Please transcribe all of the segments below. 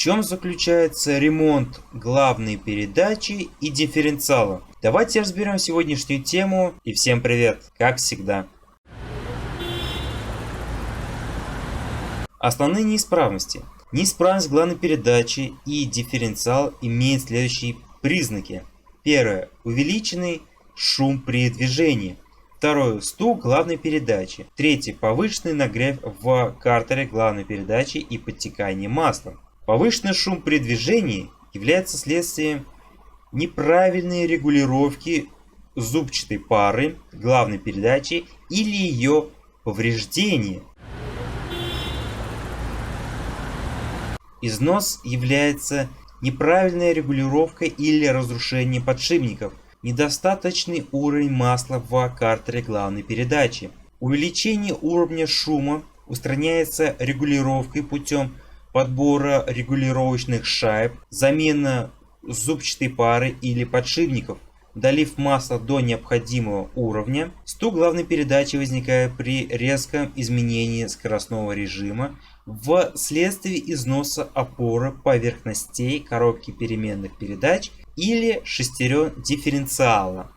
чем заключается ремонт главной передачи и дифференциала? Давайте разберем сегодняшнюю тему. И всем привет, как всегда. Основные неисправности. Неисправность главной передачи и дифференциал имеет следующие признаки. Первое. Увеличенный шум при движении. Второе. Стук главной передачи. Третье. Повышенный нагрев в картере главной передачи и подтекание масла. Повышенный шум при движении является следствием неправильной регулировки зубчатой пары главной передачи или ее повреждения. Износ является неправильная регулировка или разрушение подшипников, недостаточный уровень масла в картере главной передачи. Увеличение уровня шума устраняется регулировкой путем подбора регулировочных шайб, замена зубчатой пары или подшипников, долив масла до необходимого уровня. Стук главной передачи возникает при резком изменении скоростного режима вследствие износа опоры поверхностей коробки переменных передач или шестерен дифференциала.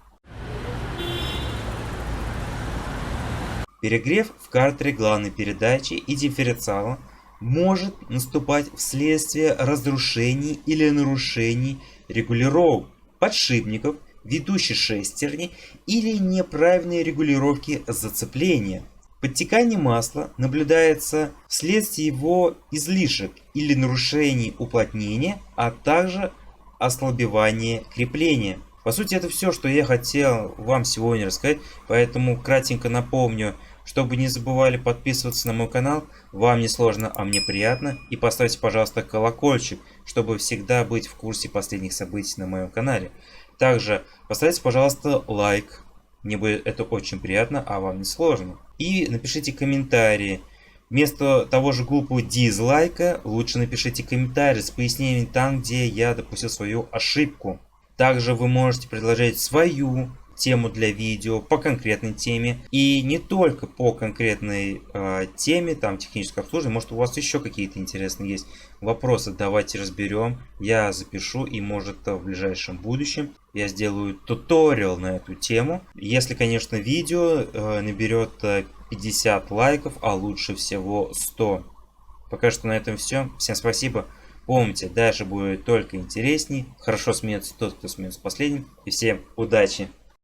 Перегрев в картере главной передачи и дифференциала может наступать вследствие разрушений или нарушений регулировок подшипников, ведущей шестерни или неправильной регулировки зацепления. Подтекание масла наблюдается вследствие его излишек или нарушений уплотнения, а также ослабевания крепления. По сути, это все, что я хотел вам сегодня рассказать, поэтому кратенько напомню, чтобы не забывали подписываться на мой канал, вам не сложно, а мне приятно, и поставьте, пожалуйста, колокольчик, чтобы всегда быть в курсе последних событий на моем канале. Также поставьте, пожалуйста, лайк, мне будет это очень приятно, а вам не сложно. И напишите комментарии. Вместо того же глупого дизлайка лучше напишите комментарий с пояснением там, где я допустил свою ошибку. Также вы можете предложить свою тему для видео по конкретной теме. И не только по конкретной теме, там техническое обслуживание. Может, у вас еще какие-то интересные есть вопросы. Давайте разберем. Я запишу, и может в ближайшем будущем я сделаю туториал на эту тему. Если, конечно, видео наберет 50 лайков, а лучше всего 100. Пока что на этом все. Всем спасибо. Помните, дальше будет только интересней. Хорошо смеется тот, кто смеется последним. И всем удачи!